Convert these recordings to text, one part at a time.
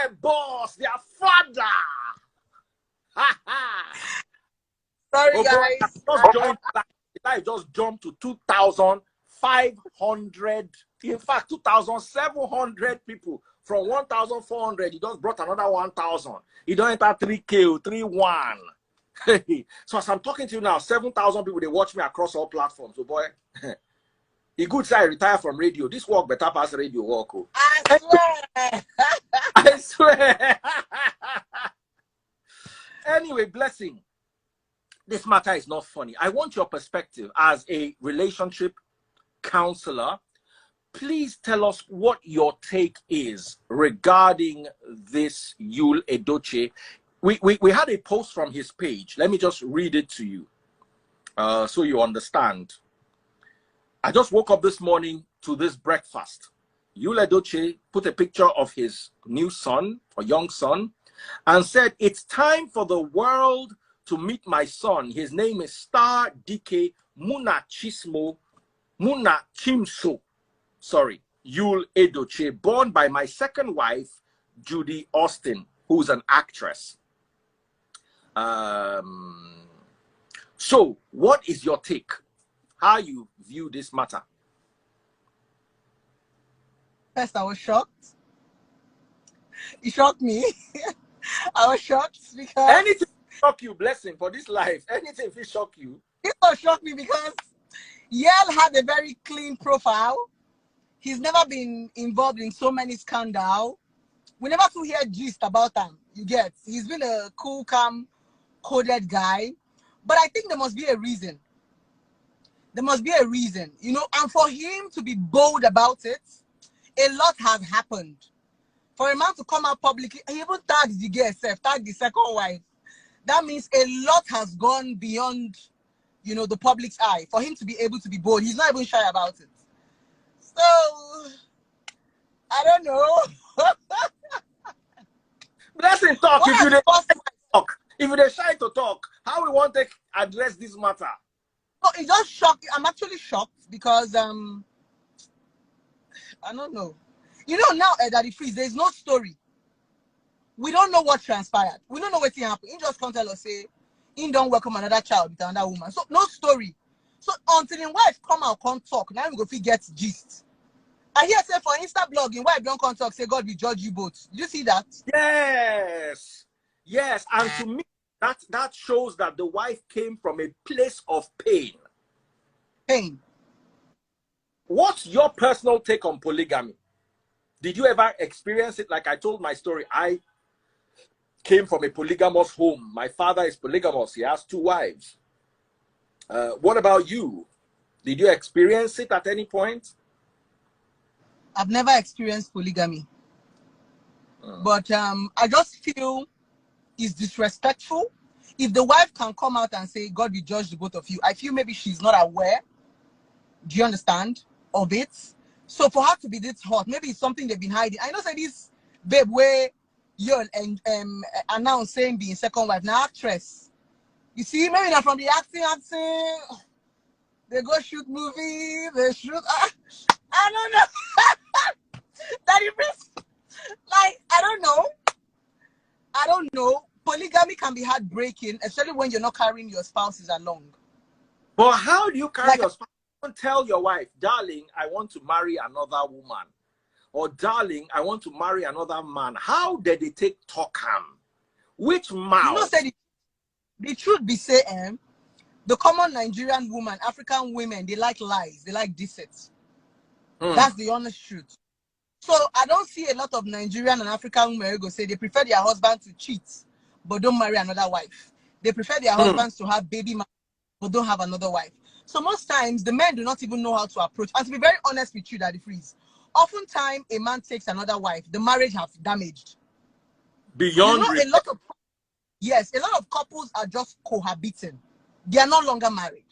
my boss, their father. Sorry, guys. I just jumped to 2,500. In fact, 2,700 people. From 1,400, he just brought another 1,000. He don't enter 3K or 3-1. So as I'm talking to you now, 7,000 people, they watch me across all platforms. So boy, he good say I retire from radio. This work better pass radio work. Oh. I swear. I swear. Anyway, blessing. This matter is not funny. I want your perspective as a relationship counselor. Please tell us what your take is regarding this Yule Edochie. We had a post from his page. Let me just read it to you so you understand. I just woke up this morning to this breakfast. Yule Edochie put a picture of his new son, or young son, and said, "It's time for the world to meet my son. His name is Star DK Muna Chimso. Sorry, Yule Edochie, born by my second wife, Judy Austin, who's an actress." So, what is your take? How you view this matter? First, I was shocked. It shocked me. I was shocked because Anything shock you, blessing, for this life? Anything will shock you? it was shocked me because Yale had a very clean profile. He's never been involved in so many scandals. We never to hear gist about him. You get? He's been a cool, calm, coded guy. But I think there must be a reason. There must be a reason, you know, and for him to be bold about it, a lot has happened. For a man to come out publicly, he even tagged the girl, tagged the second wife. That means a lot has gone beyond, you know, the public's eye. For him to be able to be bold, he's not even shy about it. So, I don't know. Blessing talk. If you talk, if you shy to talk, how we want to address this matter? Oh, it just shocked. I'm actually shocked because I don't know. You know now that the freeze, there's no story. We don't know what transpired. We don't know what happened. He just can't tell us say he don't welcome another child with another woman. So no story. So until his wife come out can't talk, now we go get gist. I hear say for Insta blog, in wife don't come talk, say God will judge you both. Did you see that? Yes. Yes. And to me, that shows that the wife came from a place of pain. Pain. What's your personal take on polygamy? Did you ever experience it? Like I told my story, I came from a polygamous home. My father is polygamous. He has 2 wives. What about you? Did you experience it at any point? I've never experienced polygamy. But I just feel it's disrespectful. If the wife can come out and say, God will judge the both of you, I feel maybe she's not aware, do you understand, of it. So for her to be this hot, maybe it's something they've been hiding. I know say this babe where you're announced saying being second wife, now actress. You see, maybe not from the acting, they go shoot movies, they shoot, I don't know. That is, like, I don't know. Polygamy can be heartbreaking, especially when you're not carrying your spouses along. But how do you carry your spouse? Don't tell your wife, darling, I want to marry another woman. Or darling, I want to marry another man. How did they take talkam? Which mouth? You know, say the truth be say, the common Nigerian woman, African women, they like lies, they like deceit. That's the honest truth. So I don't see a lot of Nigerian and African women who go say they prefer their husband to cheat, but don't marry another wife. They prefer their husbands to have baby mama, but don't have another wife. So most times the men do not even know how to approach. And to be very honest with you, Daddy Freeze, oftentimes a man takes another wife, the marriage has damaged. Beyond, you know, a lot of couples are just cohabiting. They are no longer married.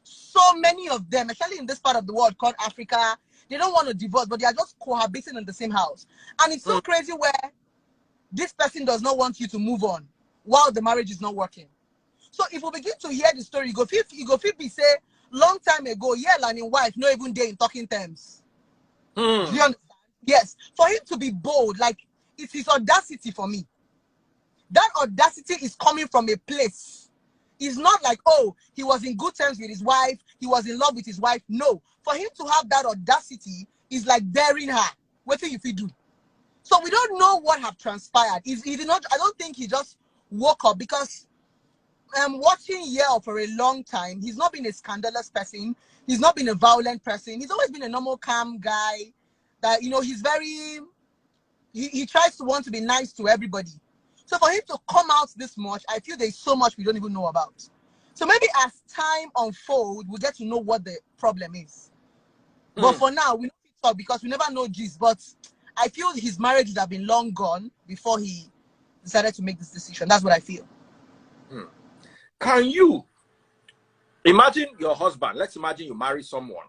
So many of them, especially in this part of the world called Africa, they don't want to divorce, but they are just cohabiting in the same house. And it's so crazy where this person does not want you to move on while the marriage is not working. So if we begin to hear the story, you go feel be say long time ago, Yale and his wife not even there in talking terms. Do you understand? Yes. For him to be bold, like It's his audacity for me. That audacity is coming from a place. It's not like, oh, he was in good terms with his wife, he was in love with his wife. No. For him to have that audacity is like daring her. What do you do? So we don't know what have transpired. He did not, I don't think he just woke up, because watching Yale for a long time, he's not been a scandalous person. He's not been a violent person. He's always been a normal, calm guy that, you know, he's very, he tries to want to be nice to everybody. So for him to come out this much, I feel there's so much we don't even know about. So maybe as time unfolds, we'll get to know what the problem is. But for now, we don't talk because we never know gist. But I feel his marriage would have been long gone before he decided to make this decision. That's what I feel. Can you imagine your husband? Let's imagine you marry someone,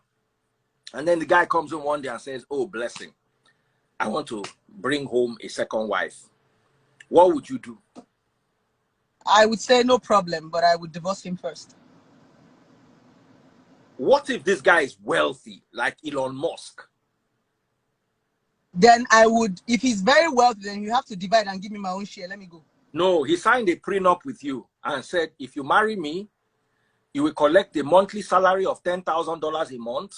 and then the guy comes in one day and says, oh, blessing, I want to bring home a second wife. What would you do? I would say no problem, but I would divorce him first. What if this guy is wealthy, like Elon Musk? Then I would, if he's very wealthy, then you have to divide and give me my own share. Let me go. No, he signed a prenup with you and said, if you marry me, you will collect a monthly salary of $10,000 a month,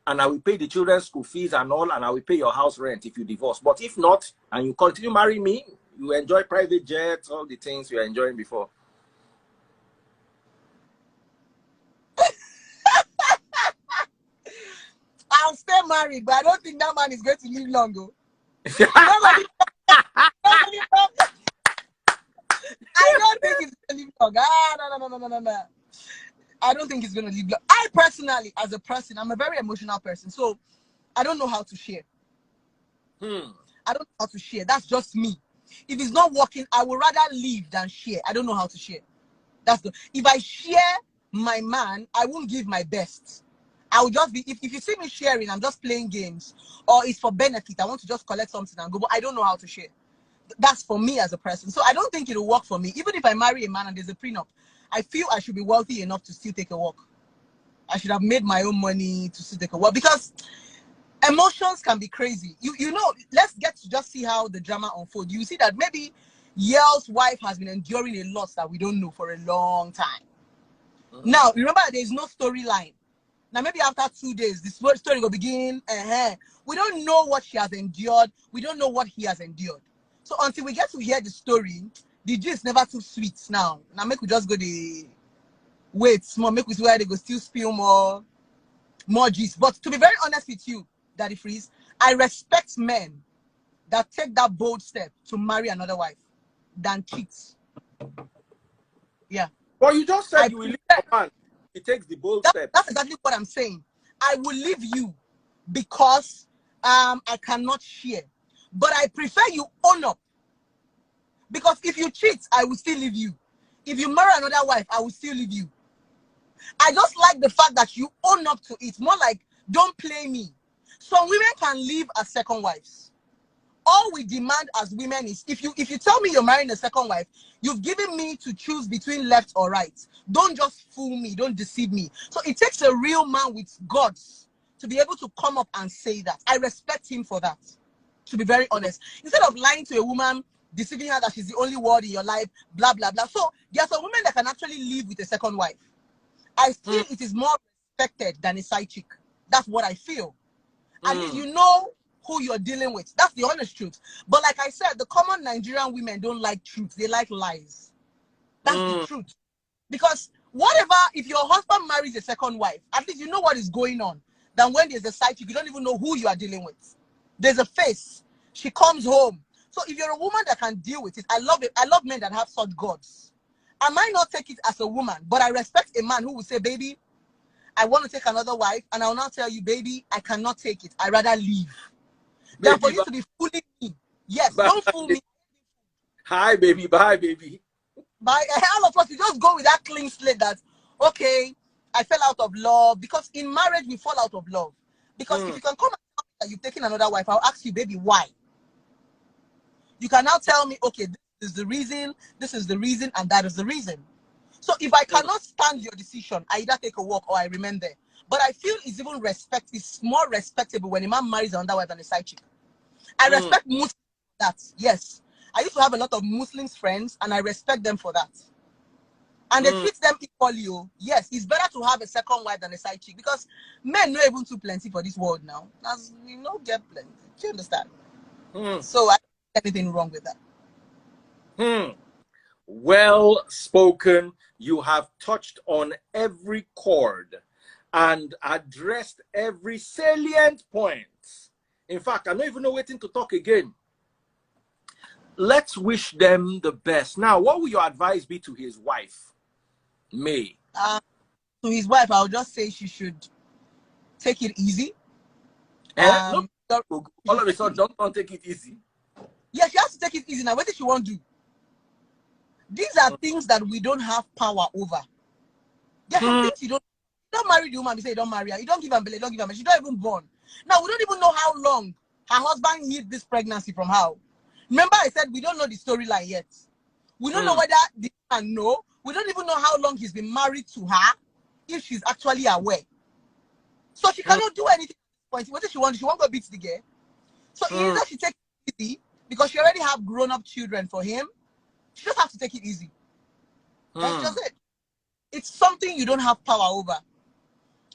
and I will pay the children's school fees and all, and I will pay your house rent if you divorce. But if not, and you continue marrying me, you enjoy private jets, all the things you were enjoying before. I'll stay married, but I don't think that man is going to live long, though. I don't think he's going to live long. No. I don't think he's going to live long. I personally, as a person, I'm a very emotional person, so I don't know how to share. I don't know how to share. That's just me. If it's not working, I would rather leave than share. I don't know how to share. If I share my man, I won't give my best. I will just be, if you see me sharing, I'm just playing games, or it's for benefit. I want to just collect something and go, but I don't know how to share. That's for me as a person. So I don't think it'll work for me. Even if I marry a man and there's a prenup, I feel I should be wealthy enough to still take a walk. I should have made my own money to still take a walk, because emotions can be crazy. You know, let's get to just see how the drama unfolds. You see that maybe Yale's wife has been enduring a loss that we don't know for a long time. Now, remember, there's no storyline. Now, maybe after 2 days, this story will begin. We don't know what she has endured. We don't know what he has endured. So until we get to hear the story, the gist never too sweet now. Now, make we just go the wait small, make we see where they go still spill more gist. But to be very honest with you, Daddy Freeze, I respect men that take that bold step to marry another wife than cheat. Yeah. Well, you just said you will leave a man. He takes the bold step. That's exactly what I'm saying. I will leave you because I cannot share. But I prefer you own up. Because if you cheat, I will still leave you. If you marry another wife, I will still leave you. I just like the fact that you own up to it. More like, don't play me. Some women can leave as second wives. All we demand as women is, if you tell me you're marrying a second wife, you've given me to choose between left or right. Don't just fool me. Don't deceive me. So it takes a real man with guts to be able to come up and say that. I respect him for that, to be very honest. Instead of lying to a woman, deceiving her that she's the only word in your life, blah, blah, blah. So there are some women that can actually live with a second wife. I feel it is more respected than a side chick. That's what I feel. At least you know who you're dealing with. That's the honest truth. But like I said, the common Nigerian women don't like truth. They like lies. That's the truth. Because whatever, if your husband marries a second wife, at least you know what is going on. Than when there's a side chick, you don't even know who you are dealing with. There's a face. She comes home. So if you're a woman that can deal with it, I love it. I love men that have such guts. I might not take it as a woman, but I respect a man who will say, baby, I want to take another wife, and I will now tell you, baby, I cannot take it. I'd rather leave. Than for you to be fooling me. Yes, don't fool me. Hi, baby. Bye, baby. By all of us, we just go with that clean slate that, okay, I fell out of love. Because in marriage, we fall out of love. Because if you can come and tell me that you've taken another wife, I'll ask you, baby, why? You can now tell me, okay, this is the reason, and that is the reason. So if I cannot stand your decision, I either take a walk or I remain there. But I feel it's more respectable when a man marries another wife than a side chick. I respect Muslims that. Yes. I used to have a lot of Muslims friends, and I respect them for that. And they treat them equally. Oh. Yes, it's better to have a second wife than a side chick, because men not even too plenty for this world now. As we know, get plenty. Do you understand? So I don't see anything wrong with that. Well spoken. You have touched on every chord and addressed every salient point. In fact, I don't even know waiting to talk again. Let's wish them the best. Now, what will your advice be to his wife, May? To his wife, I'll just say she should take it easy. No, all of a sudden, don't take it easy. Yeah, she has to take it easy. Now, what does she want to do? These are things that we don't have power over. There are some things you don't marry the woman. You say you don't marry her. You don't give her belly. Don't give her. She don't even born. Now, we don't even know how long her husband hid this pregnancy from her. Remember, I said we don't know the storyline yet. We don't know whether the man know. We don't even know how long he's been married to her, if she's actually aware. So she cannot do anything at this point. What does she want? She won't go beat the girl. So either she takes it easy, because she already have grown-up children for him. She just has to take it easy. That's just it. It's something you don't have power over.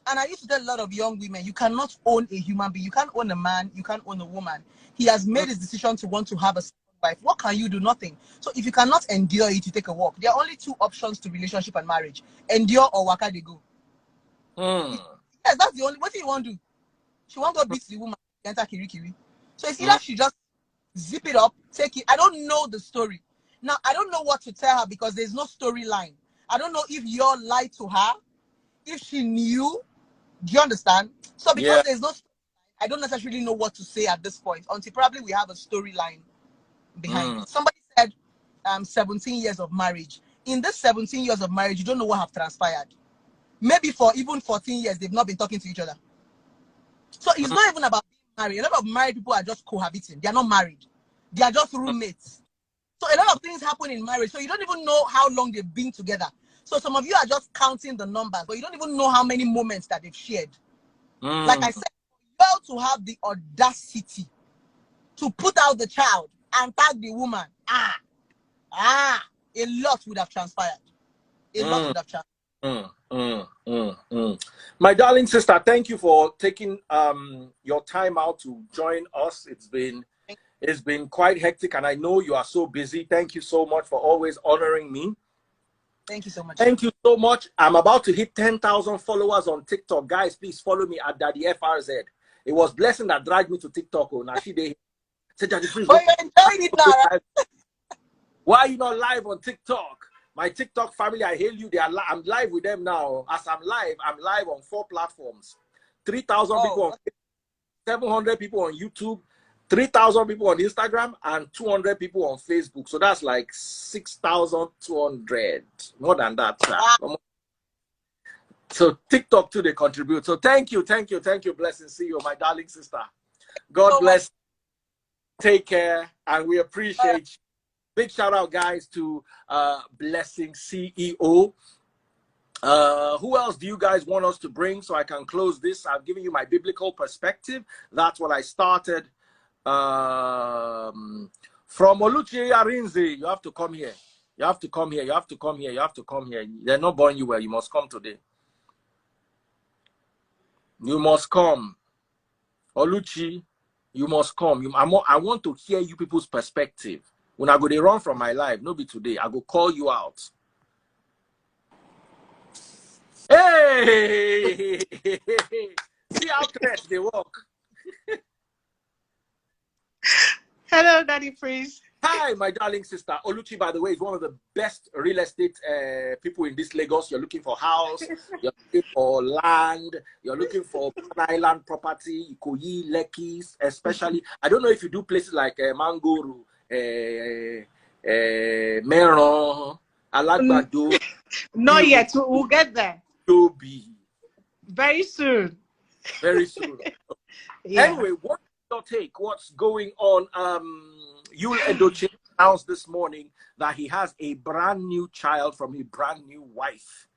And I used to tell a lot of young women, you cannot own a human being. You can't own a man. You can't own a woman. He has made his decision to want to have a wife. What can you do? Nothing. So if you cannot endure it, you take a walk. There are only two options to relationship and marriage: endure or waka they go. Yes, that's the only. What do you want to do? She won't go beat the woman, enter kiri kiri. So it's either she just zip it up, take it. I don't know the story. Now, I don't know what to tell her, because there's no storyline. I don't know if you're lied to her, if she knew. Do you understand? So because there's no, I don't necessarily know what to say at this point, until probably we have a storyline behind it. Somebody said 17 years of marriage. In this 17 years of marriage, you don't know what have transpired. Maybe for even 14 years, they've not been talking to each other. So it's not even about being married. A lot of married people are just cohabiting. They are not married. They are just roommates. So a lot of things happen in marriage. So you don't even know how long they've been together. So some of you are just counting the numbers, but you don't even know how many moments that they've shared. Like I said, you to have the audacity to put out the child and tag the woman. A lot would have transpired. A lot would have transpired. My darling sister, thank you for taking your time out to join us. It's been quite hectic, and I know you are so busy. Thank you so much for always honoring me. Thank you so much. Thank you so much. I'm about to hit 10,000 followers on TikTok. Guys, please follow me at Daddy FRZ. It was Blessing that dragged me to TikTok. Oh, now she did. Say, Daddy, please. But you're enjoying it now, right? Why are you not live on TikTok? My TikTok family, I hail you. I'm live with them now. As I'm live on 4 platforms. 3,000 people on Facebook, 700 people on YouTube, 3,000 people on Instagram, and 200 people on Facebook. So that's like 6,200. More than that, sir. Wow. So TikTok too, they contribute. So thank you, Blessing. See you, my darling sister. God bless. Take care, and we appreciate you. Big shout out, guys, to Blessing CEO. Who else do you guys want us to bring so I can close this? I've given you my biblical perspective. That's what I started. From Oluchi Arinze, you have to come here. You have to come here. You have to come here. You have to come here. They're not born you well. You must come today. You must come. Oluchi, you must come. I want to hear you people's perspective. When I go, they run from my life. No be today. I go call you out. Hey! See how fresh they walk. Hello, Daddy Freeze. Hi, my darling sister. Oluchi, by the way, is one of the best real estate people in this Lagos. You're looking for house, you're looking for land, you're looking for island property, Ikoyi, Lekki, especially. I don't know if you do places like Mangoro, Meron, Alagbado. Not yet. We'll get there. Toby. Very soon. Very soon. Yeah. Anyway, what's your take? What's going on? Yule Edochie announced this morning that he has a brand new child from a brand new wife.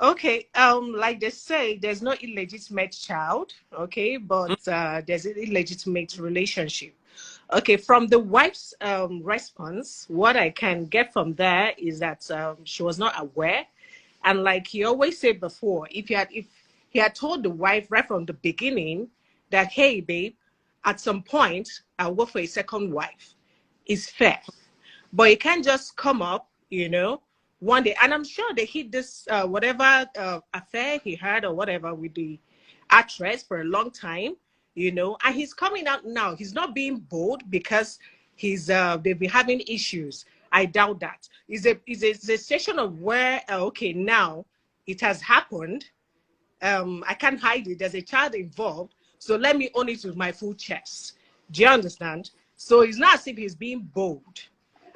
Okay, like they say, there's no illegitimate child, okay, but there's an illegitimate relationship. Okay, from the wife's response, what I can get from there is that she was not aware, and like he always said before, if he had told the wife right from the beginning that, hey, babe, at some point I'll go for a second wife, is fair. But it can't just come up, one day. And I'm sure they hid this, whatever affair he had or whatever with the actress for a long time, and he's coming out now. He's not being bold because they've been having issues. I doubt that. It's a situation of where, okay, now it has happened. I can't hide it. There's a child involved. So let me own it with my full chest. Do you understand? So it's not as if he's being bold.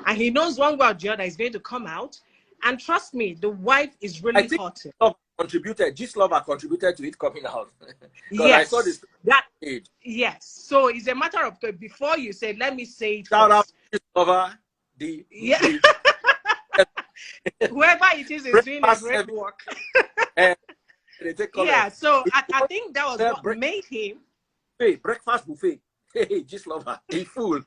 And he knows one way or the other is going to come out. And trust me, the wife is really hot. Lover contributed to it coming out. Yes. I saw this. Yes. So it's a matter of, before you say, let me say it Shout first. out Lover. Whoever it is doing a great work. Yeah, so I think that was what made him. Hey, breakfast buffet. Hey, just Lover. A fool.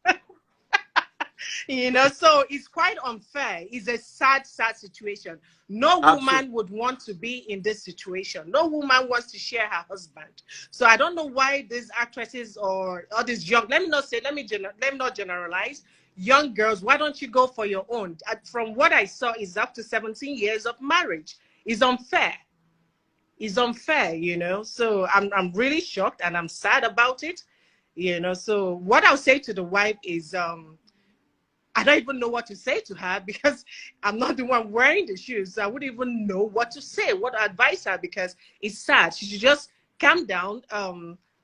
So it's quite unfair. It's a sad situation. No woman would want to be in this situation. No woman wants to share her husband. So I don't know why these actresses or all these young, let me not generalize, young girls, why don't you go for your own? From what I saw, is up to 17 years of marriage. It's unfair. It's unfair, So I'm really shocked and I'm sad about it. So what I'll say to the wife is, I don't even know what to say to her because I'm not the one wearing the shoes. So I wouldn't even know what to say, what to advise her, because it's sad. She should just calm down,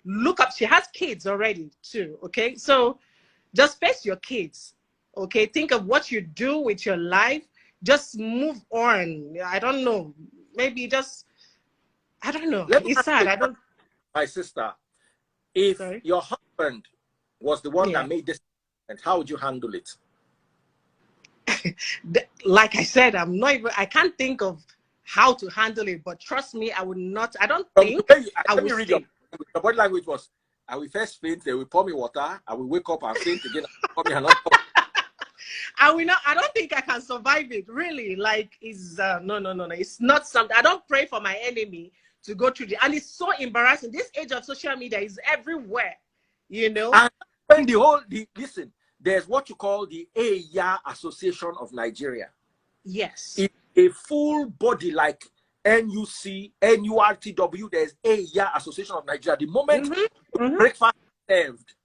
look up. She has kids already too, okay? So just face your kids, okay? Think of what you do with your life. Just move on. I don't know. Maybe just, I don't know. It's sad. I don't. My sister, if your husband was the one that made this, and how would you handle it? Like I said, I can't think of how to handle it, but trust me, I would not. I don't think I would read your body language was, I will first faint, they will pour me water, I will wake up and faint again. I will not. I don't think I can survive it. Really, like it's no. It's not something. I don't pray for my enemy to go through and it's so embarrassing. This age of social media is everywhere, And listen. There's what you call the AYA Association of Nigeria. Yes. It's a full body like NUC, NURTW. There's AYA Association of Nigeria. The moment breakfast is served,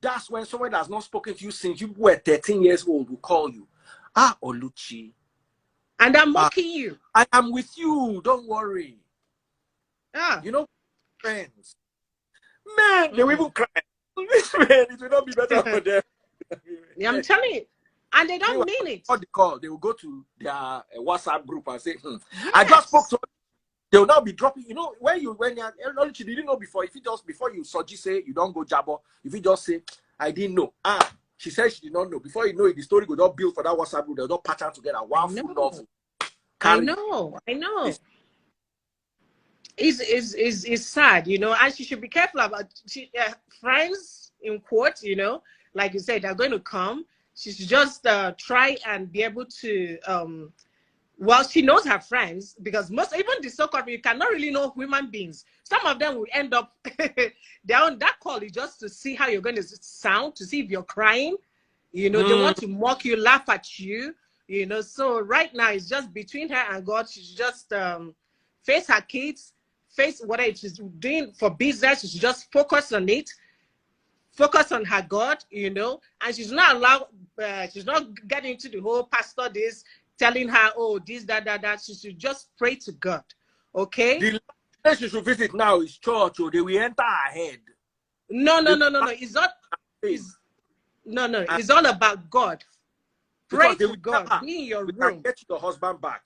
that's when someone that has not spoken to you since you were 13 years old will call you. Oluchi. And I'm mocking you. I am with you. Don't worry. Friends. Man, they will even cry. This man, it will not be better for them. Yeah, I'm telling you. And they don't mean it. What they call, they will go to their WhatsApp group and say, I just spoke to. They will now be dropping. When you didn't know before, if you just before you say you don't go jabber, if you just say, I didn't know. She said she did not know. Before you know it, the story will not build for that WhatsApp group. They'll not pattern together. One full novel. I know. It's sad, and she should be careful about friends in quotes, like you said, they're going to come. She should just try and be able to, she knows her friends, because even the so-called, you cannot really know human beings. Some of them will end up, they're on that call is just to see how you're going to sound, to see if you're crying. They want to mock you, laugh at you, So right now, it's just between her and God. She should just face her kids, face whatever she's doing for business. She should just focus on it. Focus on her God, and she's not allowed, she's not getting into the whole pastor this, telling her, oh, this, that. She should just pray to God, okay? The place she should visit now is church, or they will enter her head. No. It's not, it's all about God. Pray to God, be in your room. Get your husband back.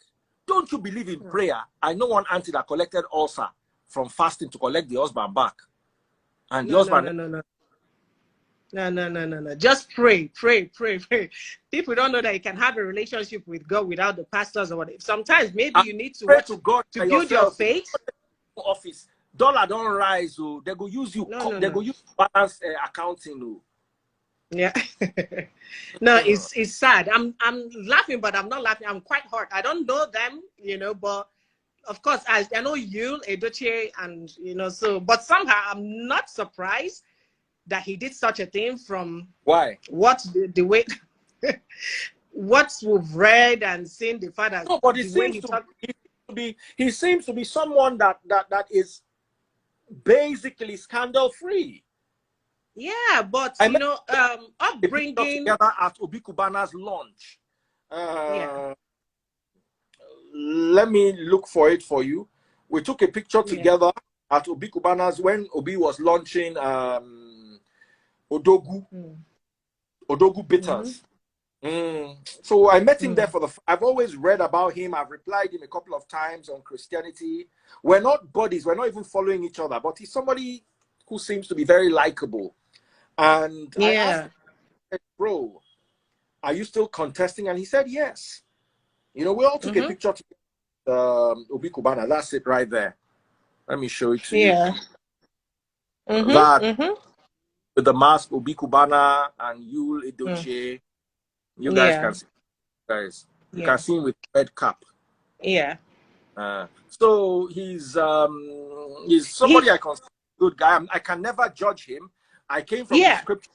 Don't you believe in prayer? I know one auntie that collected ulcer from fasting to collect the husband back. And the husband... No. Just pray. People don't know that you can have a relationship with God without the pastors or whatever. Sometimes maybe you need to pray to God to build your faith. Office dollar don't rise, they go use you. They go use balance accounting. Yeah. No, it's sad. I'm laughing, but I'm not laughing. I'm quite hurt. I don't know them, you know, but of course I know Yule Edochie, and you know, so but somehow I'm not surprised that he did such a thing from Why? what the way what we've read and seen the father, No, but the way he seems to be someone that is basically scandal free. yeah, but I you met know, a picture upbringing. together at Obi Kubana's launch. Yeah. Let me look for it for you. We took a picture Yeah. together at Obi Kubana's when Obi was launching Odogu Bitters. So I met him there for I've always read about him. I've replied him a couple of times on Christianity. We're not buddies. We're not even following each other. But he's somebody who seems to be very likable. And I asked him, bro, are you still contesting? And he said, yes. You know, we all took a picture together, Obi Kubana. That's it right there. Let me show it to you. That with the mask, Obi Kubana and Yule Edochie. You guys can see, guys. You can see him with red cap. Yeah. So he's somebody I consider a good guy. I can never judge him. I came from the scripture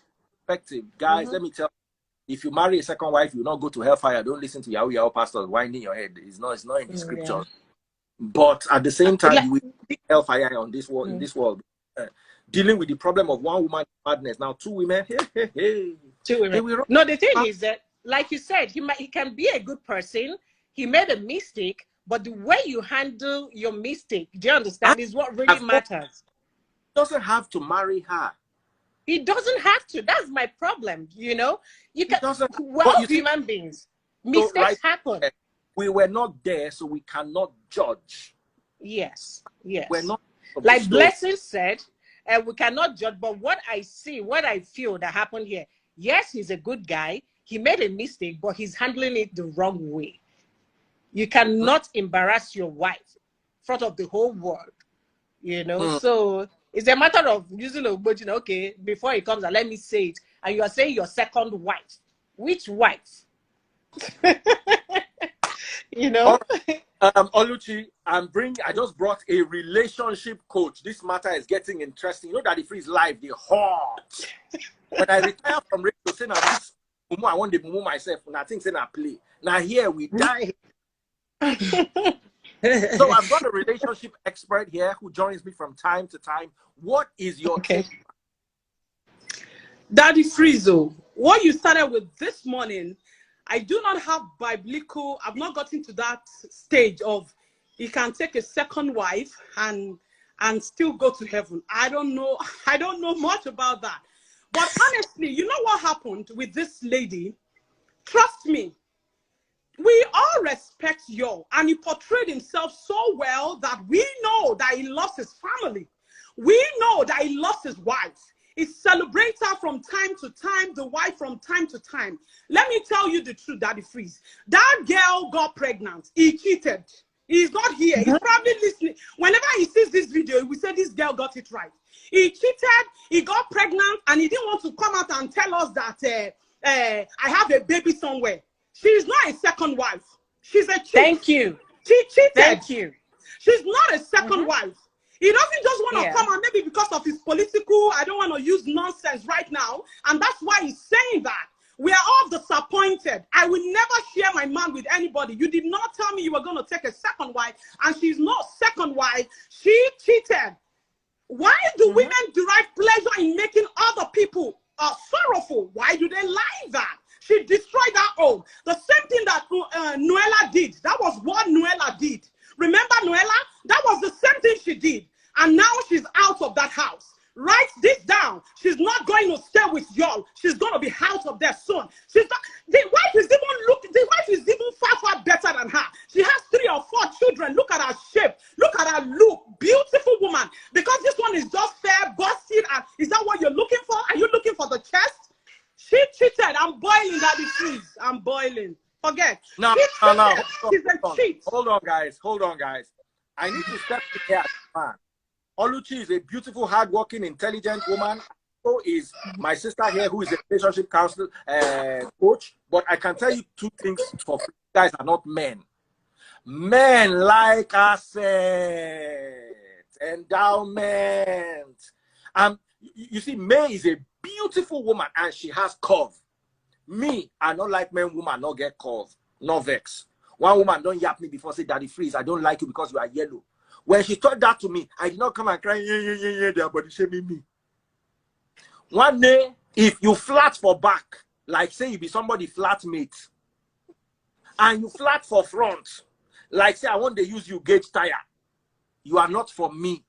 perspective, guys. Let me tell you, if you marry a second wife, you will not go to hellfire. Don't listen to Yahoo pastors whining your head. It's not in the scriptures. But at the same time, you will see hellfire on this world. In this world, dealing with the problem of one woman madness. Now two women. Two women. No, the thing is that, like you said, he can be a good person. He made a mistake, but the way you handle your mistake, do you understand, is what really matters. He doesn't have to marry her. He doesn't have to. That's my problem. You know, you can. Well, human beings, mistakes happen. We were not there, so we cannot judge. Yes, yes. We're not. Like Blessing said, we cannot judge. But what I see, what I feel that happened here, yes, he's a good guy. He made a mistake, but he's handling it the wrong way. You cannot embarrass your wife in front of the whole world, you know. So it's a matter of using a budget. Okay, before he comes, and let me say it. And you are saying your second wife. Which wife? You know. Oluchi, I just brought a relationship coach. This matter is getting interesting. You know that the freeze live, the hot. When I retire from radio, saying I want the mumu myself, and I think saying I play. Now here we die. So I've got a relationship expert here who joins me from time to time. What is your take? Daddy Friezo, what you started with this morning, I do not have biblical, I've not gotten to that stage of he can take a second wife and still go to heaven. I don't know much about that. But honestly, you know what happened with this lady? Trust me, we all respect Yo, and he portrayed himself so well that we know that he lost his family. We know that he lost his wife. He celebrates her from time to time, the wife from time to time. Let me tell you the truth, Daddy Freeze. That girl got pregnant. He cheated. He's not here. He's probably listening. Whenever he sees this video, he will say this girl got it right. He cheated, he got pregnant, and he didn't want to come out and tell us that I have a baby somewhere. She's not a second wife. She's a cheat. Thank you. She cheated. Thank you. She's not a second wife. He doesn't just want to come out, maybe because of his political, I don't want to use nonsense right now. And that's why he's saying that. We are all disappointed. I will never share my man with anybody. You did not tell me you were going to take a second wife, and she's not second wife. She cheated. Why do women derive pleasure in making other people sorrowful? Why do they like that? She destroyed her home. The same thing that Noella did. That was what Noella did. Remember Noella? That was the same thing she did. And now she's out of that house. Write this down. She's not going to stay with y'all. She's going to be out of there soon. She's not, the wife is even far better than her. She has 3 or 4 children. Look at her shape. Look at her look. Beautiful woman. Because this one is just fair, busted. And is that what you're looking for? Are you looking for the chest? She cheated. I'm boiling, Daddy Freeze. I'm boiling. Forget. No. She's a cheat. Hold on, guys. I need to step in here as a man. Oluchi is a beautiful, hardworking, intelligent woman. is my sister here, who is a relationship counselor coach. But I can tell you two things for free. You guys are not men. Men like asset, endowment. You see, May is a beautiful woman and she has curve. Me, I don't like men, woman, not get curve, no vex. One woman don't yap me before, say, Daddy Freeze, I don't like you because you are yellow. When she told that to me, I did not come and cry, yeah, their body shaming me. One day, if you flat for back, like say you be somebody flatmate, and you flat for front, like say I want to use you gauge tire, you are not for me.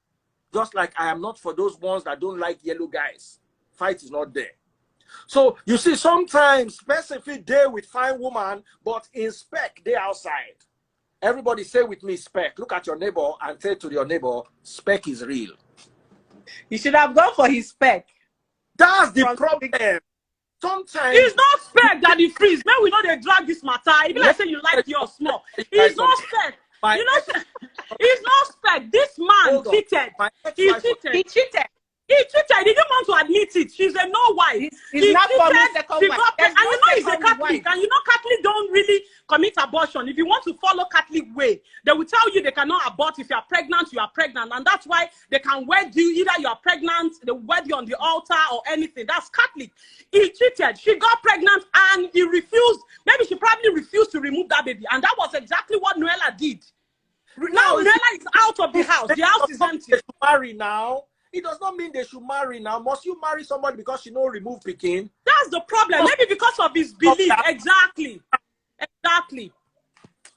Just like I am not for those ones that don't like yellow guys. Fight is not there. So you see, sometimes specific day with fine woman, but in spec they outside. Everybody say with me spec. Look at your neighbor and say to your neighbor, spec is real. You should have gone for his spec. That's the problem. Sometimes it's not spec, Daddy Freeze. When we know they drag this matter, even like say you like your small. It's not spec. You know, it's not spec. This man cheated. He cheated. He cheated. He didn't want to admit it. She's a no wife. He's not for me second wife. And you know he's a Catholic. And you know Catholic don't really commit abortion. If you want to follow Catholic way, they will tell you they cannot abort. If you are pregnant, you are pregnant. And that's why they can wed you. Either you are pregnant, they wed you on the altar or anything. That's Catholic. He cheated. She got pregnant and he refused. Maybe she probably refused to remove that baby. And that was exactly what Noella did. Now Noella is out of the house. The house is empty. Marry now. It does not mean they should marry now. Must you marry somebody because she no remove Pekin? That's the problem. Maybe because of his belief. Exactly. Exactly.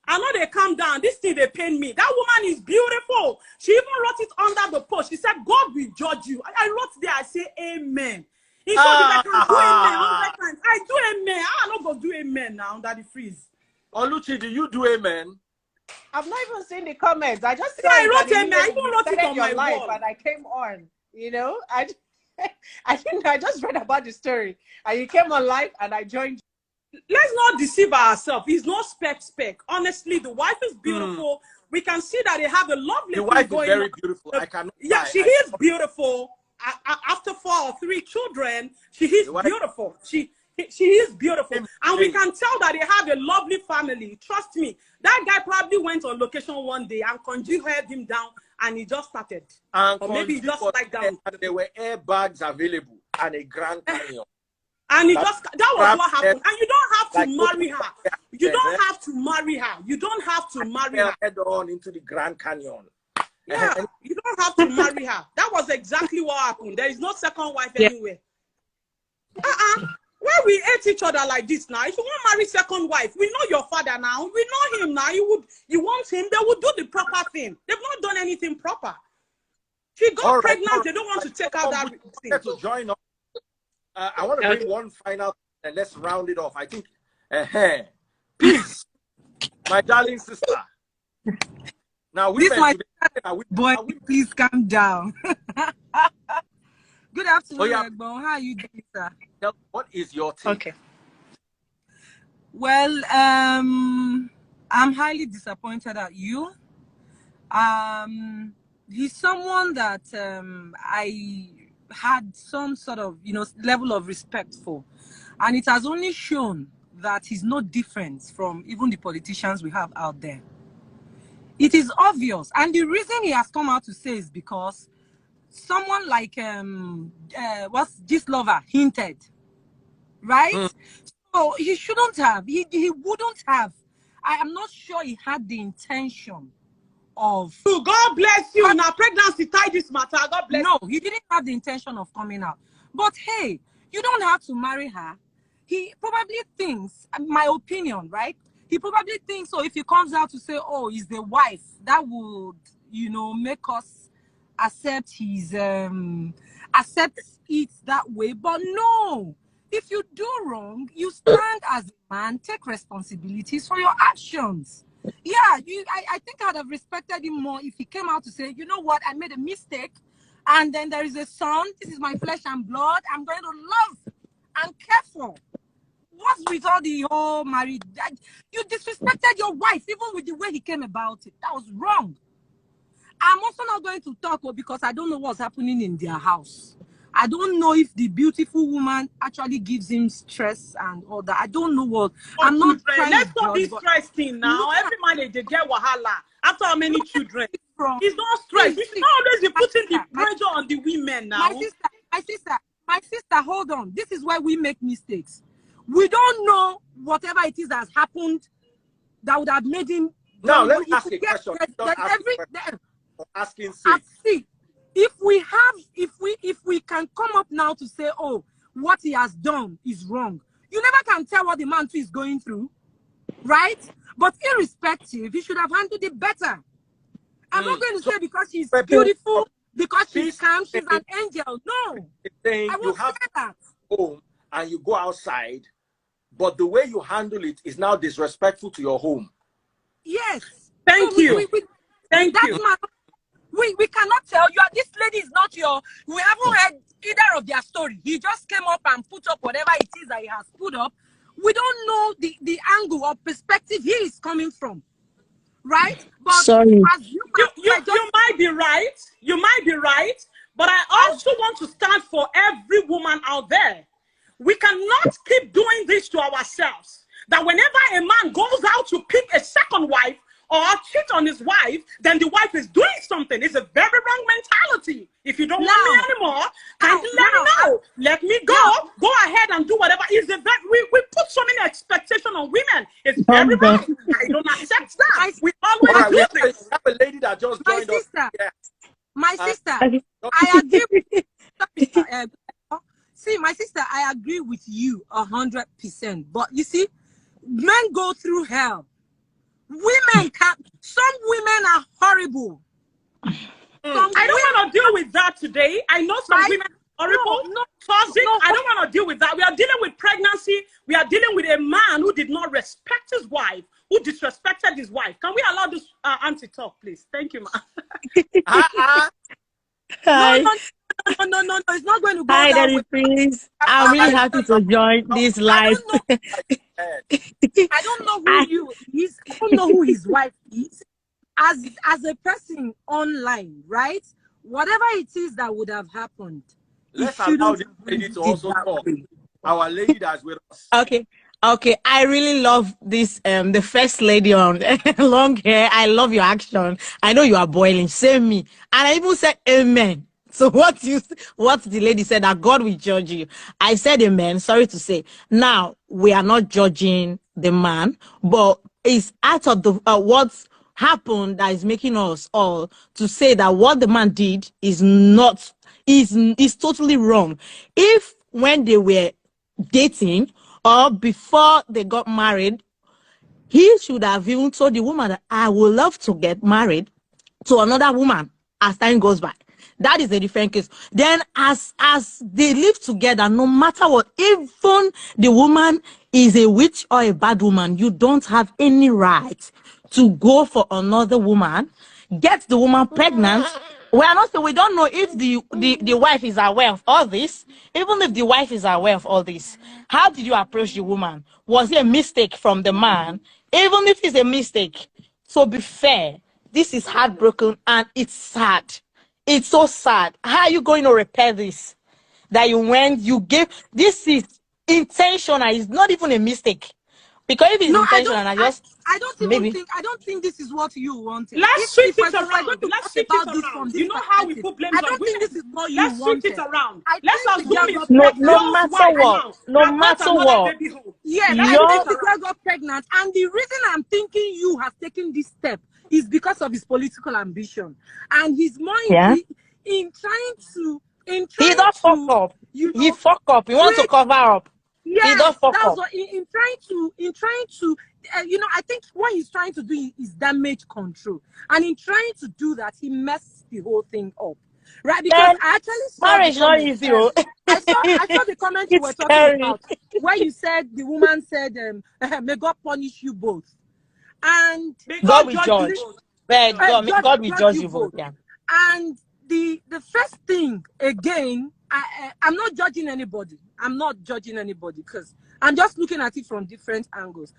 I know they calm down. This thing they pain me. That woman is beautiful. She even wrote it under the post. She said, God will judge you. I wrote there, I say amen. He said, I can do amen 100 times. I do amen. I'm not going to do amen now, Daddy Freeze. Oluchi, do you do amen? I've not even seen the comments. I just I wrote amen. I even wrote it on my life, wall. and I came on. You know, I just read about the story, and you came on live, and I joined. Let's not deceive ourselves. He's not spec. Honestly, the wife is beautiful. We can see that they have a lovely. The wife is very beautiful. I cannot. Yeah, she is beautiful. After 4 or 3 children, she is beautiful. She is beautiful. And we can tell that they have a lovely family. Trust me. That guy probably went on location one day and Konji held him down and he just started. And or maybe he just like down. There were airbags available and a Grand Canyon. And he just, that was what happened. And you don't have to marry her. You don't have to marry her. You don't have to marry her. Head on into the Grand Canyon. Yeah, you don't have to marry her. That was exactly what happened. There is no second wife anywhere. Why we hate each other like this now? If you want to marry second wife, we know your father now. We know him now. You want him, they would do the proper thing. They've not done anything proper. She got pregnant. They don't want to take out that thing. To join us. I want to bring one final and let's round it off. I think, peace, my darling sister. Now, boy, please calm down. Good afternoon, Egbon. How are you doing, sir? What is your take? Okay. Well, I'm highly disappointed at you. He's someone that I had some sort of, level of respect for. And it has only shown that he's no different from even the politicians we have out there. It is obvious. And the reason he has come out to say is because someone like what's this lover hinted, right? So he shouldn't have. He wouldn't have. I am not sure he had the intention of. God bless you. Now pregnancy tie this matter. God bless. No, he didn't have the intention of coming out. But hey, you don't have to marry her. He probably thinks, my opinion, right? He probably thinks, so if he comes out to say, oh, he's the wife, that would, make us accept his accept it that way. But no, if you do wrong, you stand as a man, take responsibilities for your actions. Yeah, I think I'd have respected him more if he came out to say, you know what, I made a mistake, and then there is a son, this is my flesh and blood, I'm going to love and care for. What's with all the whole married? You disrespected your wife, even with the way he came about it. That was wrong. I'm also not going to talk because I don't know what's happening in their house. I don't know if the beautiful woman actually gives him stress and all that. I don't know what. I'm not trying Let's to not judge, be stressed in now. Every man they get wahala. After how many children? He's not stressed. We should not always be putting the pressure on the women now. My sister, hold on. This is why we make mistakes. We don't know whatever it is that has happened that would have made him. Now let me ask a question. Asking see, if we can come up now to say, oh, what he has done is wrong. You never can tell what the man is going through, right? But irrespective, he should have handled it better. I'm not going to say because she's beautiful, because she's calm, she's an angel. No, I won't say that. Home and you go outside, but the way you handle it is now disrespectful to your home. Yes. Thank you. Thank you. We cannot tell you. This lady is not your. We haven't heard either of their story. He just came up and put up whatever it is that he has put up. We don't know the angle or perspective he is coming from, right? But sorry, as you might be right. You might be right. But I also want to stand for every woman out there. We cannot keep doing this to ourselves. That whenever a man goes out to pick a second wife or cheat on his wife, then the wife is doing something. It's a very wrong mentality. If you don't want me anymore, kindly let me know. Let me go. Go ahead and do whatever. We put so many expectations on women. It's very wrong. I don't accept that. We always do this. We have a lady that just joined us. My sister, I agree with see, my sister, I agree with you 100%. But you see, men go through hell. Women can't. Some women are horrible. I don't want to deal with that today. I know some women are horrible. I don't want to deal with that. We are dealing with pregnancy. We are dealing with a man who did not respect his wife, who disrespected his wife. Can we allow this auntie talk, please? Thank you, ma'am. Hi. No, it's not going to go Hi, that Daddy, way. please. I'm really happy to join this live. I don't know who I don't know who his wife is. As a person online, right? Whatever it is that would have happened, let's allow this lady to also talk. Our lady that's with us. Okay, I really love this, the first lady on long hair. I love your action. I know you are boiling. Same me. And I even said amen. So what the lady said, that God will judge you. I said amen. Sorry to say. Now, we are not judging the man, but it's out of the what's happened that is making us all to say that what the man did is totally wrong. If when they were dating or before they got married, he should have even told the woman that I would love to get married to another woman as time goes by. That is a different case. Then as they live together, no matter what, even the woman is a witch or a bad woman, you don't have any right to go for another woman, get the woman pregnant. We are not saying, we don't know if the wife is aware of all this. Even if the wife is aware of all this, how did you approach the woman? Was it a mistake from the man? Even if it's a mistake, so be fair. This is heartbroken and it's sad. It's so sad. How are you going to repair this? That you gave, this is intentional. It's not even a mistake. Because if it's intentional, I don't think this is what you wanted. Let's switch it around. Let's switch it around. You know how we put blames on women. This is what you Let's wanted. switch it around. Let's assume it's no matter what. No matter what. Yes, I think the girl got pregnant, and the reason I'm thinking you have taken this step is because of his political ambition, and he's more in trying to. He don't fuck up. He fuck up. He wants to cover up. Yeah, he don't fuck up. What, in trying to, I think what he's trying to do is damage control, and in trying to do that, he messed the whole thing up, right? Because I actually saw marriage not easy. I saw the comment you were talking about, where you said the woman said, "May God punish you both," and God will judge. God will judge you both. Yeah. And the first thing again, I'm not judging anybody. I'm not judging anybody because I'm just looking at it from different angles.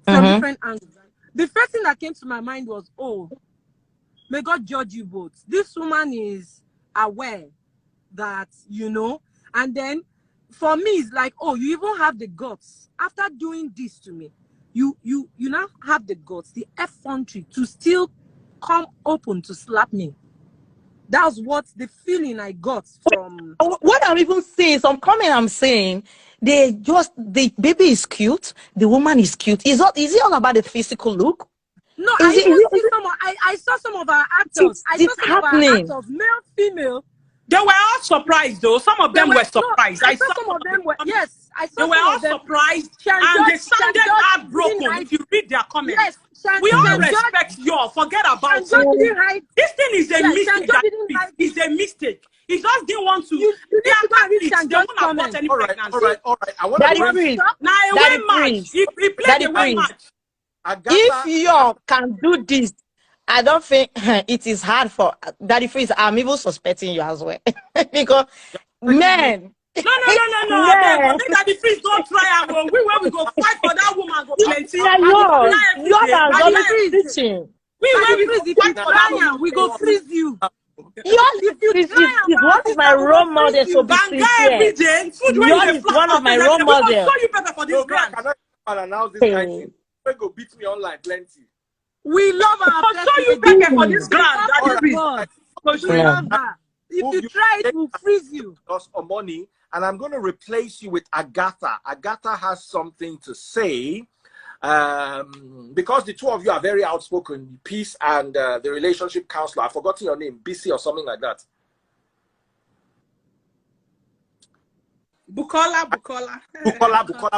The first thing that came to my mind was, oh, may God judge you both. This woman is aware that, you know, and then for me, it's like, oh, you even have the guts after doing this to me. You now have the guts, the effrontery to still come open to slap me. That's what the feeling I got from. What I'm even saying, some comment I'm saying, the baby is cute, the woman is cute. Is it all about the physical look? No, I even see some. I saw some of our actors. I saw some of our actors, male, female. They were all surprised, though. Some of them were surprised. No, I saw some of them were. Yes, I saw. They were all surprised, and they sounded heartbroken. If you read their comments, yes, we all respect you. Forget about it. This thing is a mistake. It's a mistake. He just didn't want to. They won't have got any pregnancy. All right. I want to bring now a away match. He played a away match. If you can do this, I don't think it is hard for Daddy Freeze. I'm even suspecting you as well. Because, man. No. Yeah. Daddy Freeze don't try. We go fight for that woman. Go plenty. You are preaching. If you try, we go freeze you. What is my role model to be every day. Yours is one of my role models. You better for this grand. I'll announce this kind of thing. We go beat me online plenty. We love our so you better for this grand. We love her. If you try it, we'll freeze you. Cost of money, and I'm going to replace you with Agatha. Agatha has something to say. Because the two of you are very outspoken, peace and the relationship counselor. I've forgotten your name, BC or something like that. Bukola.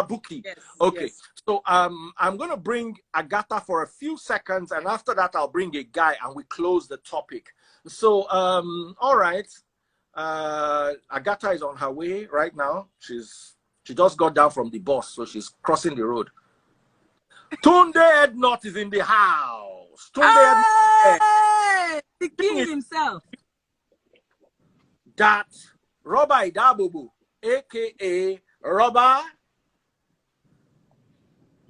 Buki. Yes, okay. Yes. So I'm going to bring Agatha for a few seconds, and after that I'll bring a guy and we close the topic. So all right. Agatha is on her way right now. She just got down from the bus, so she's crossing the road. Tunde Ednut is in the house. Tunde the king himself. That Robba Idabubu, aka Robba,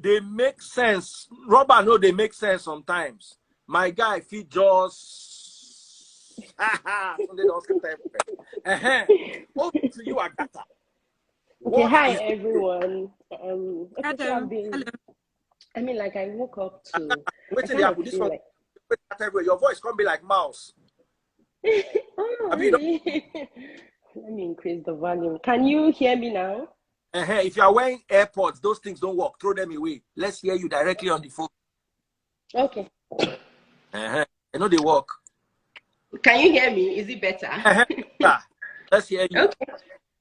they make sense. Robba, no, they make sense sometimes. My guy, if he just over to you, Agatha. Okay, hi everyone. I mean, like I woke up to. Wait till this one. Your voice can't be like mouse. Oh, really? Let me increase the volume. Can you hear me now? If you are wearing AirPods, those things don't work. Throw them away. Let's hear you directly on the phone. Okay. I know they work. Can you hear me? Is it better? Yeah. Let's hear you. Okay.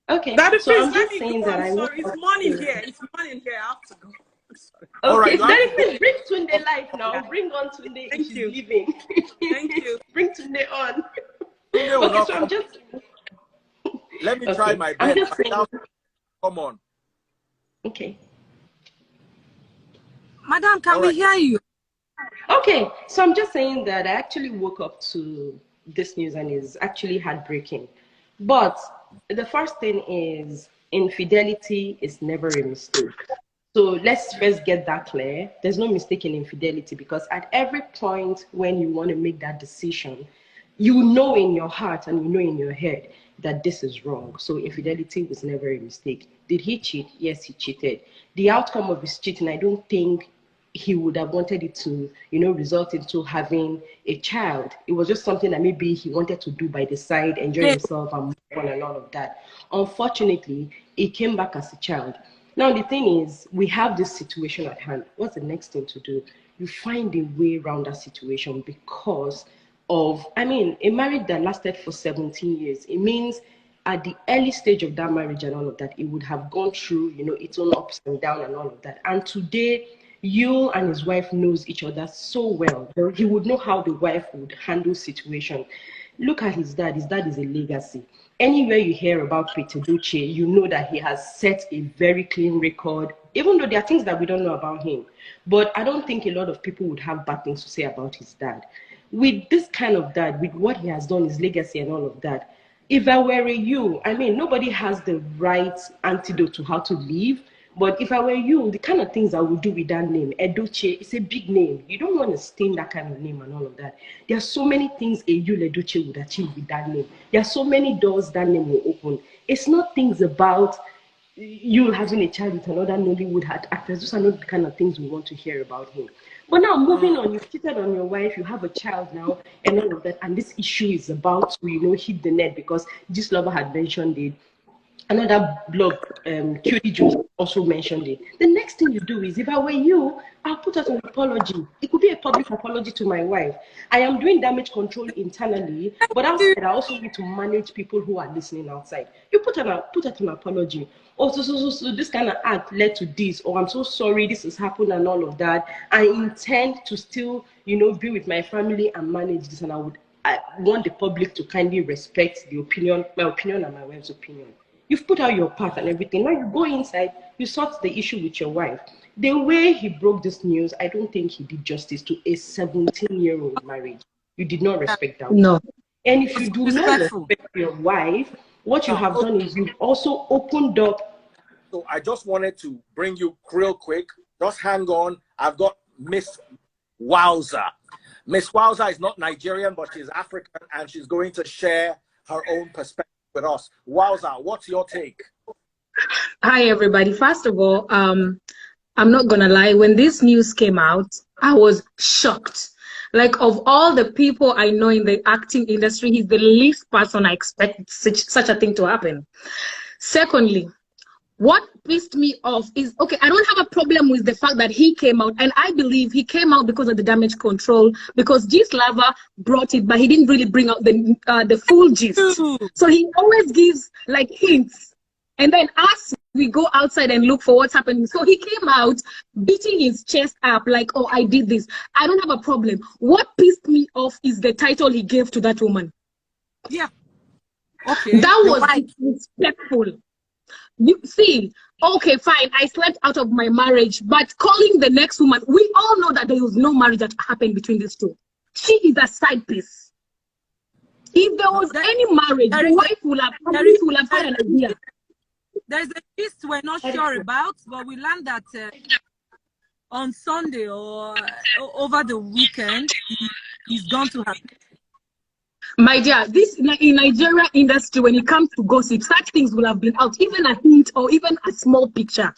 Okay. Daddy, so please, I'm just saying that I sorry, it's morning here. It's morning here. I have to go. Okay, Daddy, please bring Tunde live now. Bring on Tunde. Thank you. Leaving. Thank you. Bring Tunde on. Okay, so I'm just. Let me try my best. Come on. Okay. Madam, can we hear you? Okay, so I'm just saying that I actually woke up to this news and it's actually heartbreaking. But the first thing is infidelity is never a mistake. So let's first get that clear. There's no mistake in infidelity because at every point when you want to make that decision, you know in your heart and you know in your head that this is wrong. So infidelity was never a mistake. Did he cheat? Yes, he cheated. The outcome of his cheating, I don't think he would have wanted it to, result into having a child. It was just something that maybe he wanted to do by the side, enjoy himself and move on and all of that. Unfortunately, it came back as a child. Now, the thing is, we have this situation at hand. What's the next thing to do? You find a way around that situation because of, a marriage that lasted for 17 years. It means at the early stage of that marriage and all of that, it would have gone through, its own ups and downs and all of that. And today, Yule and his wife knows each other so well. He would know how the wife would handle situation. Look at his dad. His dad is a legacy. Anywhere you hear about Yule Edochie, you know that he has set a very clean record, even though there are things that we don't know about him. But I don't think a lot of people would have bad things to say about his dad. With this kind of dad, with what he has done, his legacy and all of that, if I were you, nobody has the right antidote to how to live, But if I were you, the kind of things I would do with that name, Edochie, it's a big name. You don't want to stain that kind of name and all of that. There are so many things a Yule Edochie would achieve with that name. There are so many doors that name will open. It's not things about you having a child with another Nollywood actress. Those are not the kind of things we want to hear about him. But now, moving on, you've cheated on your wife, you have a child now, and all of that, and this issue is about to, hit the net because this lover had mentioned it. Another blog, Cutie Juice, also mentioned it. The next thing you do is, if I were you, I'll put out an apology. It could be a public apology to my wife. I am doing damage control internally, but outside, I also need to manage people who are listening outside. You put out an apology. Oh, so this kind of act led to this, or I'm so sorry this has happened and all of that. I intend to still, be with my family and manage this, and I want the public to kindly respect my opinion and my wife's opinion. You've put out your part and everything. Now you go inside, you sort the issue with your wife. The way he broke this news, I don't think he did justice to a 17-year-old marriage. You did not respect that. No. And if you do not respect your wife, what you have done is you've also opened up. So I just wanted to bring you real quick. Just hang on. I've got Miss Wowza. Miss Wowza is not Nigerian, but she's African, and she's going to share her own perspective with us. Wowza, what's your take? Hi, everybody. First of all, I'm not going to lie. When this news came out, I was shocked. Like, of all the people I know in the acting industry, he's the least person I expect such a thing to happen. Secondly, what pissed me off is, okay, I don't have a problem with the fact that he came out, and I believe he came out because of the damage control, because Gist Lover brought it, but he didn't really bring out the full gist. So he always gives like hints, and then us, we go outside and look for what's happening. So he came out beating his chest up like, oh, I did this. I don't have a problem. What pissed me off is the title he gave to that woman. Yeah. Okay. That was disrespectful. You see, okay, fine, I slept out of my marriage, but calling the next woman, we all know that there was no marriage that happened between these two. She is a side piece. If there was any marriage, the wife would have had an idea. There's a piece we're not sure about, but we learned that on Sunday or over the weekend, he's going to happen. My dear, this in Nigeria industry, when it comes to gossip, such things will have been out, even a hint or even a small picture.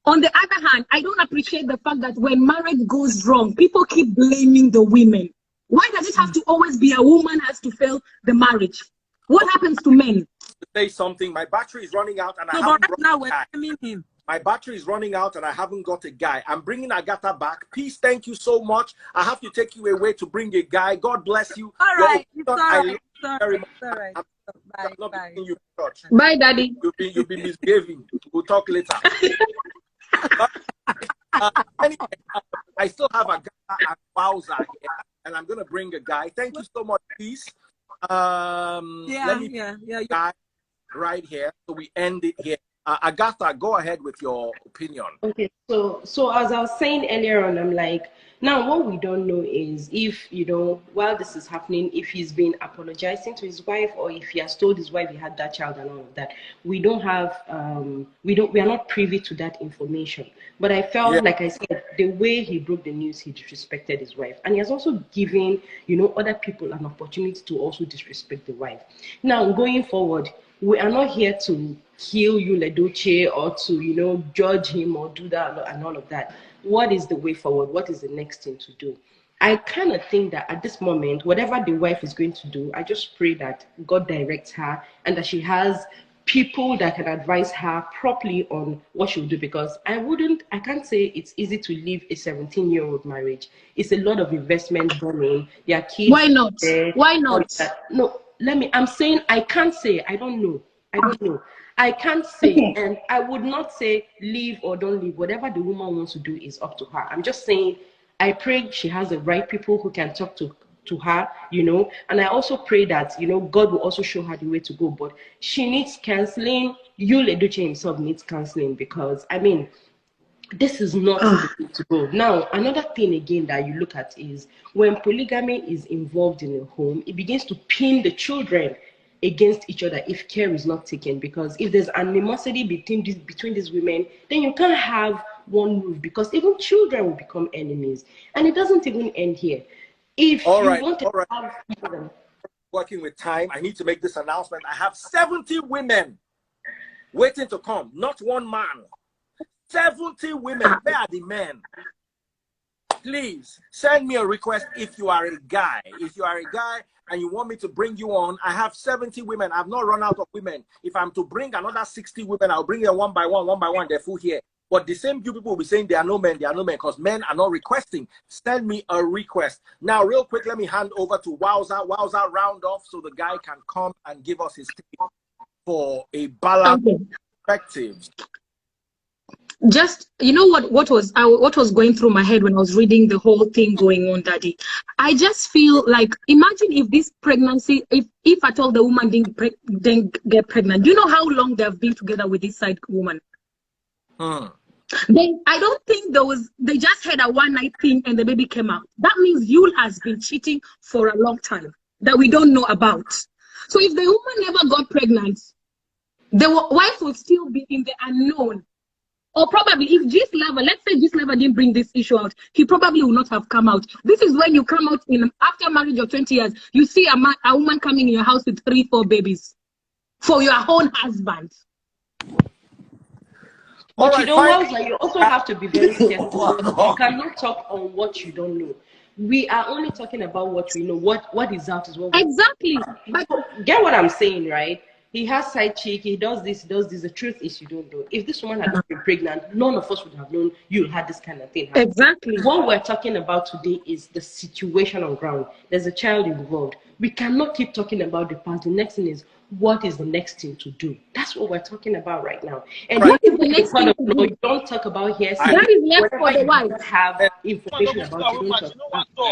On the other hand, I don't appreciate the fact that when marriage goes wrong, people keep blaming the women. Why does it have to always be a woman has to fail the marriage? What happens to men? Say something. My battery is running out, and I So haven't right now we're blaming him. My battery is running out, and I haven't got a guy. I'm bringing Agatha back. Peace, thank you so much. I have to take you away to bring a guy. God bless you. All right. It's all I right. love It's all you very right. much. It's all right. I'm not Bye. bringing you church. Bye, Daddy. You'll be misbehaving. We'll talk later. Anyway, I still have Agatha and Wowza here, and I'm going to bring a guy. Thank you so much, Peace. Let me guy right here, so we end it here. Agatha, go ahead with your opinion. Okay, so as I was saying earlier on, I'm like, now what we don't know is if, while this is happening, if he's been apologizing to his wife, or if he has told his wife he had that child and all of that. We don't have, we are not privy to that information. But I felt, like I said, the way he broke the news, he disrespected his wife. And he has also given, other people an opportunity to also disrespect the wife. Now, going forward, we are not here to kill Yule Edochie or to, judge him or do that and all of that. What is the way forward? What is the next thing to do? I kind of think that at this moment, whatever the wife is going to do, I just pray that God directs her and that she has people that can advise her properly on what she will do, because I can't say it's easy to leave a 17-year-old marriage. It's a lot of investment done in their kids. Why not? Why not? No, I'm saying I can't say. I don't know. I can't say, and I would not say leave or don't leave. Whatever the woman wants to do is up to her. I'm just saying, I pray she has the right people who can talk to her, and I also pray that, God will also show her the way to go. But she needs counseling. Yule Edochie himself needs counseling, because, this is not the way to go. Now, another thing again that you look at is when polygamy is involved in a home, it begins to pin the children against each other if care is not taken. Because if there's animosity between these women, then you can't have one roof, because even children will become enemies. And it doesn't even end here. If you want to have working with time, I need to make this announcement. I have 70 women waiting to come, not one man. 70 women. Where are the men? Please send me a request if you are a guy. If you are a guy and you want me to bring you on, I have 70 women. I've not run out of women. If I'm to bring another 60 women, I'll bring them one by one. They're full here. But the same few people will be saying there are no men, because men are not requesting. Send me a request. Now, real quick, let me hand over to Wowza. Wowza, round off so the guy can come and give us his take for a balanced perspective. Just, you know what was going through my head when I was reading the whole thing going on, Daddy? I just feel like, imagine if this pregnancy, if at all the woman didn't get pregnant, do you know how long they've been together with this side woman? Then I don't think they just had a one-night thing and the baby came out. That means Yule has been cheating for a long time that we don't know about. So if the woman never got pregnant, the wife will still be in the unknown. Or probably if let's say Gisleva didn't bring this issue out, he probably would not have come out. This is when you come out after marriage of 20 years, you see a woman coming in your house with 3-4 babies for your own husband. But you know what? Like, you also have to be very careful. You cannot talk on what you don't know. We are only talking about what we know. What is out is what we exactly. But get what I'm saying, right? He has side chick, he does this, The truth is you don't know. If this woman had not been pregnant, none of us would have known you had this kind of thing happen. Exactly. What we're talking about today is the situation on ground. There's a child involved. We cannot keep talking about the past. The next thing is, what is the next thing to do? That's what we're talking about right now. And what is the next thing to do? You don't talk about hearsay. That is left for the wife. Have information about it.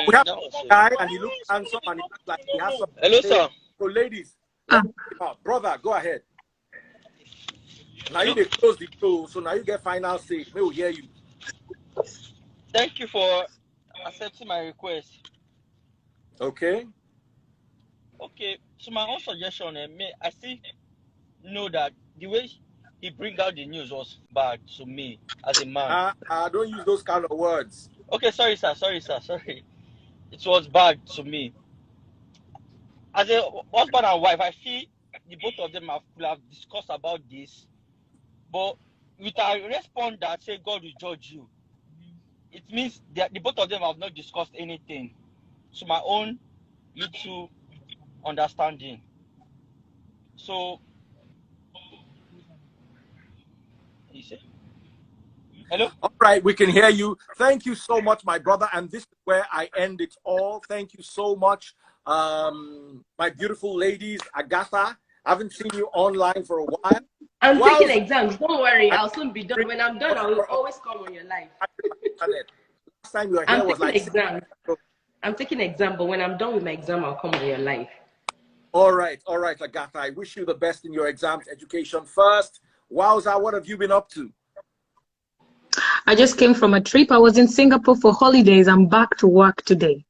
We have a guy and he looks handsome and he looks like he has some. Hello, sir. So ladies, brother, go ahead. Now you close the show, so now you get final say. We will hear you. Thank you for accepting my request. Okay. Okay, so my own suggestion, I still know that the way he bring out the news was bad to me as a man. Don't use those kind of words. Okay, sorry, sir. It was bad to me. As a husband and wife, I feel the both of them could have discussed about this, but with a response that say God will judge you, it means that the both of them have not discussed anything. So my own little understanding. So, you see? Hello? All right, we can hear you. Thank you so much, my brother. And this is where I end it all. Thank you so much, my beautiful ladies. Agatha, I haven't seen you online for a while. I'm taking exams. Don't worry. I'll soon be done. When I'm done, I will always come on your live. Last time you were here was like exam. I'm taking exam, but when I'm done with my exam, I'll come on your live. All right, Agatha. I wish you the best in your exams. Education first. Wowza, what have you been up to? I just came from a trip. I was in Singapore for holidays. I'm back to work today.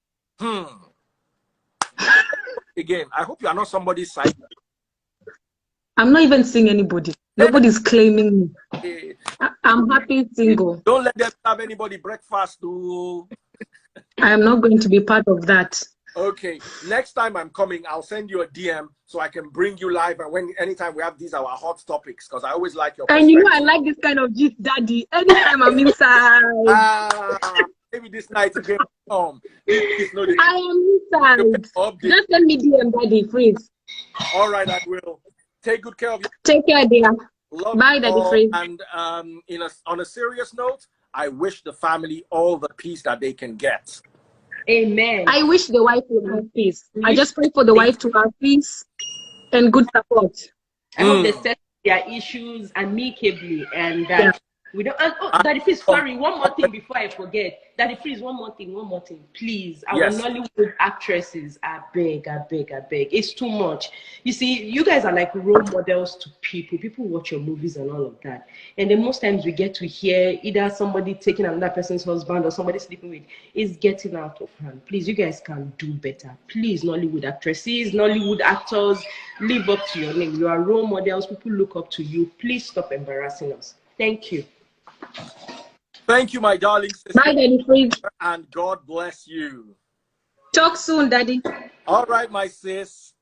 Again, I hope you are not somebody's side. I'm not even seeing anybody. Nobody's claiming me. I'm happy single. Don't let them have anybody breakfast. I am not going to be part of that. Okay, next time I'm coming, I'll send you a DM so I can bring you live. And anytime we have these our hot topics, because I always like your And you know I like this kind of gist, Daddy. Anytime I'm inside. Maybe this night again. I am inside. Just send me DM, Daddy, please. All right, I will. Take good care of you. Take care, dear. Love Bye, Daddy, please. And on a serious note, I wish the family all the peace that they can get. Amen. I wish the wife would have peace. I just pray for the wife to have peace and good support. I hope they set their issues amicably and that We don't. And, oh, Daddy Freeze, sorry, one more thing before I forget. Daddy Freeze, one more thing, please. Our Nollywood actresses, I beg. It's too much. You see, you guys are like role models to people. People watch your movies and all of that. And then most times we get to hear either somebody taking another person's husband or somebody sleeping with. It's getting out of hand. Please, you guys can do better. Please, Nollywood actresses, Nollywood actors, live up to your name. You are role models. People look up to you. Please stop embarrassing us. Thank you. Thank you, my darling sister. Bye, Daddy Freeze. And God bless you. Talk soon, Daddy. All right, my sis.